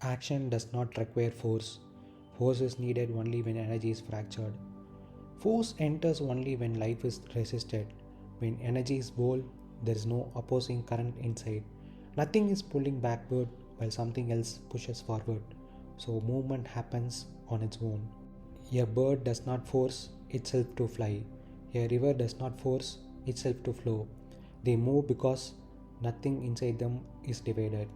Action does not require force. Force is needed only when energy is fractured. Force enters only when life is resisted. When energy is whole, there is no opposing current inside. Nothing is pulling backward while something else pushes forward. So movement happens on its own. A bird does not force itself to fly. A river does not force itself to flow. They move because nothing inside them is divided.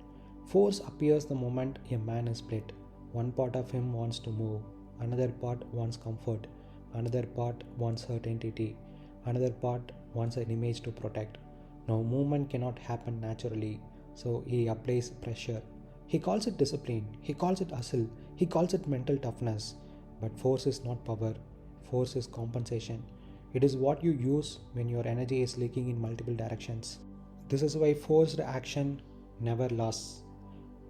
Force appears the moment a man is split. One part of him wants to move, another part wants comfort, another part wants certainty, another part wants an image to protect. Now, movement cannot happen naturally, so he applies pressure. He calls it discipline, he calls it hustle, he calls it mental toughness. But force is not power, force is compensation. It is what you use when your energy is leaking in multiple directions. This is why forced action never lasts.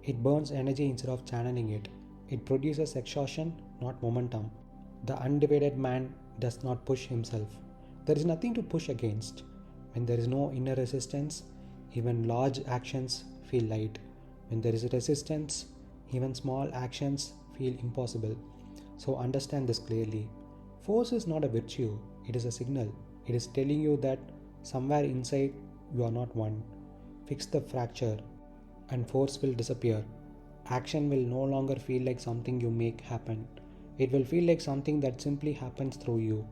It burns energy instead of channeling it. It produces exhaustion, not momentum. The undivided man does not push himself. There is nothing to push against. When there is no inner resistance, even large actions feel light. When there is resistance, even small actions feel impossible. So understand this clearly. Force is not a virtue, it is a signal. It is telling you that somewhere inside you are not one. Fix the fracture and force will disappear. Action will no longer feel like something you make happen. It will feel like something that simply happens through you.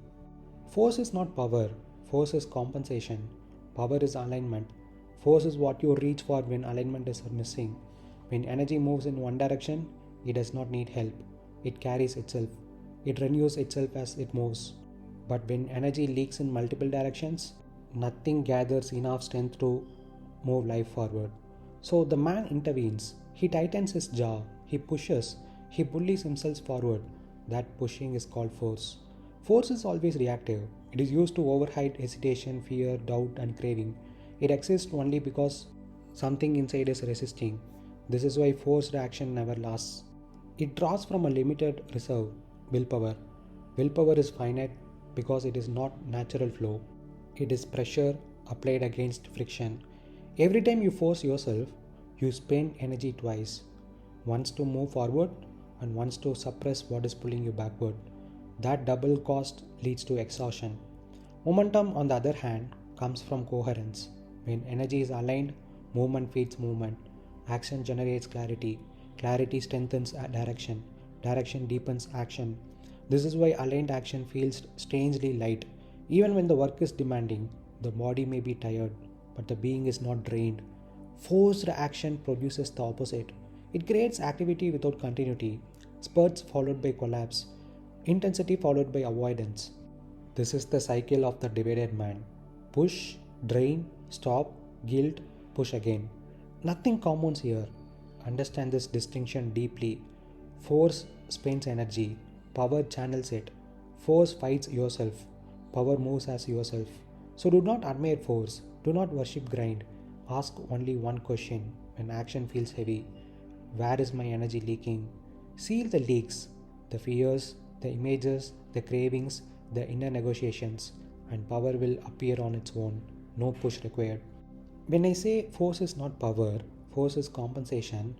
Force is not power, force is compensation. Power is alignment. Force is what you reach for when alignment is missing. When energy moves in one direction, it does not need help. It carries itself. It renews itself as it moves. But when energy leaks in multiple directions, nothing gathers enough strength to move life forward. So the man intervenes. He tightens his jaw. He pushes. He bullies himself forward. That pushing is called force. Force is always reactive. It is used to override hesitation, fear, doubt, and craving. It exists only because something inside is resisting. This is why forced action never lasts. It draws from a limited reserve, willpower. Willpower is finite because it is not natural flow. It is pressure applied against friction. Every time you force yourself, you spend energy twice. Once to move forward and once to suppress what is pulling you backward. That double cost leads to exhaustion. Momentum, on the other hand, comes from coherence. When energy is aligned, movement feeds movement. Action generates clarity. Clarity strengthens direction. Direction deepens action. This is why aligned action feels strangely light. Even when the work is demanding, the body may be tired, but the being is not drained. Forced action produces the opposite. It creates activity without continuity, spurts followed by collapse, intensity followed by avoidance. This is the cycle of the divided man. Push, drain, stop, guilt, push again. Nothing compounds here. Understand this distinction deeply. Force spends energy, power channels it. Force fights yourself, power moves as yourself. So do not admire force, do not worship grind. Ask only one question when action feels heavy. Where is my energy leaking? Seal the leaks, the fears, the images, the cravings, the inner negotiations, and power will appear on its own. No push required. When I say force is not power, force is compensation,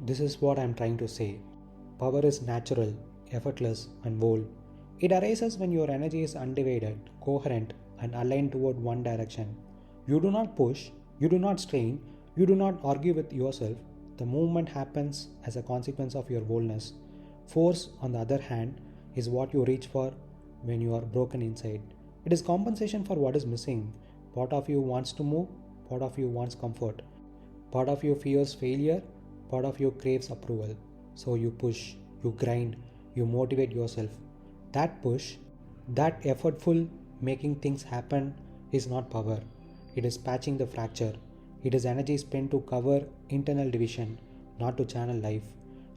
this is what I am trying to say. Power is natural, effortless, and whole. It arises when your energy is undivided, coherent, and aligned toward one direction. You do not push, you do not strain, you do not argue with yourself. The movement happens as a consequence of your wholeness. Force, on the other hand, is what you reach for when you are broken inside. It is compensation for what is missing. Part of you wants to move, part of you wants comfort. Part of you fears failure, part of you craves approval. So you push, you grind, you motivate yourself. That push, that effortful making things happen is not power. It is patching the fracture. It is energy spent to cover internal division, not to channel life.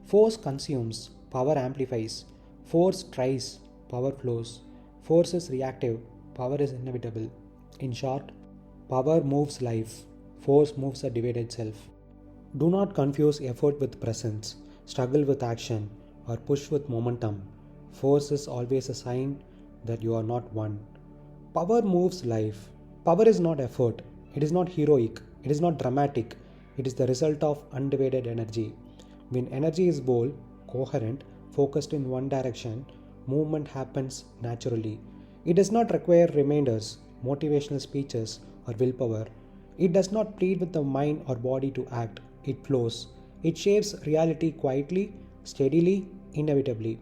Force consumes, power amplifies. Force tries, power flows. Force is reactive, power is inevitable. In short, power moves life, force moves a divided self. Do not confuse effort with presence, struggle with action, or push with momentum. Force is always a sign that you are not one. Power moves life. Power is not effort. It is not heroic. It is not dramatic. It is the result of undivided energy. When energy is bold, coherent, focused in one direction, movement happens naturally. It does not require reminders, motivational speeches, or willpower. It does not plead with the mind or body to act. It flows. It shapes reality quietly, steadily, inevitably.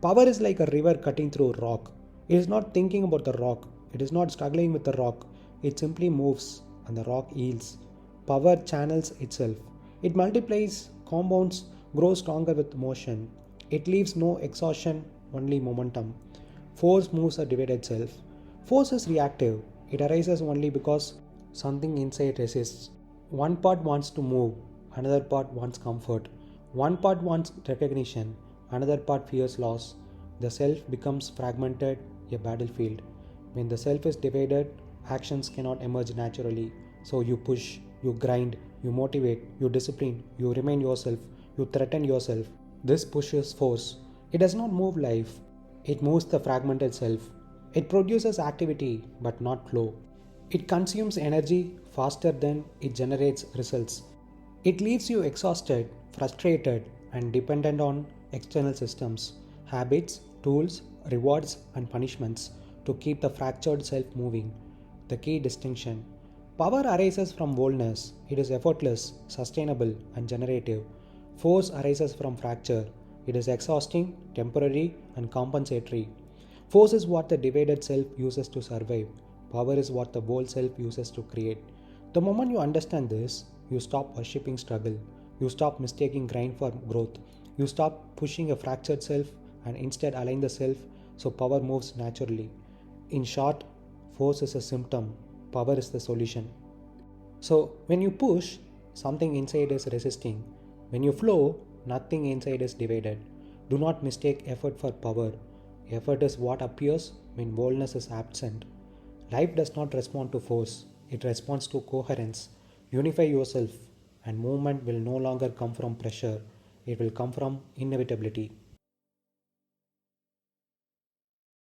Power is like a river cutting through rock. It is not thinking about the rock. It is not struggling with the rock. It simply moves and the rock yields. Power channels itself. It multiplies, compounds, grows stronger with motion. It leaves no exhaustion, only momentum. Force moves a divided self. Force is reactive. It arises only because something inside resists. One part wants to move, another part wants comfort. One part wants recognition, another part fears loss. The self becomes fragmented, a battlefield. When the self is divided, actions cannot emerge naturally. So you push, you grind, you motivate, you discipline, you remind yourself, you threaten yourself. This pushes force. It does not move life, it moves the fragmented self. It produces activity but not flow. It consumes energy faster than it generates results. It leaves you exhausted, frustrated, and dependent on external systems, habits, tools, rewards, and punishments to keep the fractured self moving. The key distinction: power arises from wholeness, it is effortless, sustainable, and generative. Force arises from fracture, it is exhausting, temporary, and compensatory. Force is what the divided self uses to survive. Power is what the whole self uses to create. The moment you understand this, you stop worshipping struggle. You stop mistaking grind for growth. You stop pushing a fractured self and instead align the self so power moves naturally. In short, force is a symptom, power is the solution. So, when you push, something inside is resisting. When you flow, nothing inside is divided. Do not mistake effort for power. Effort is what appears when boldness is absent. Life does not respond to force, it responds to coherence. Unify yourself, and movement will no longer come from pressure, it will come from inevitability.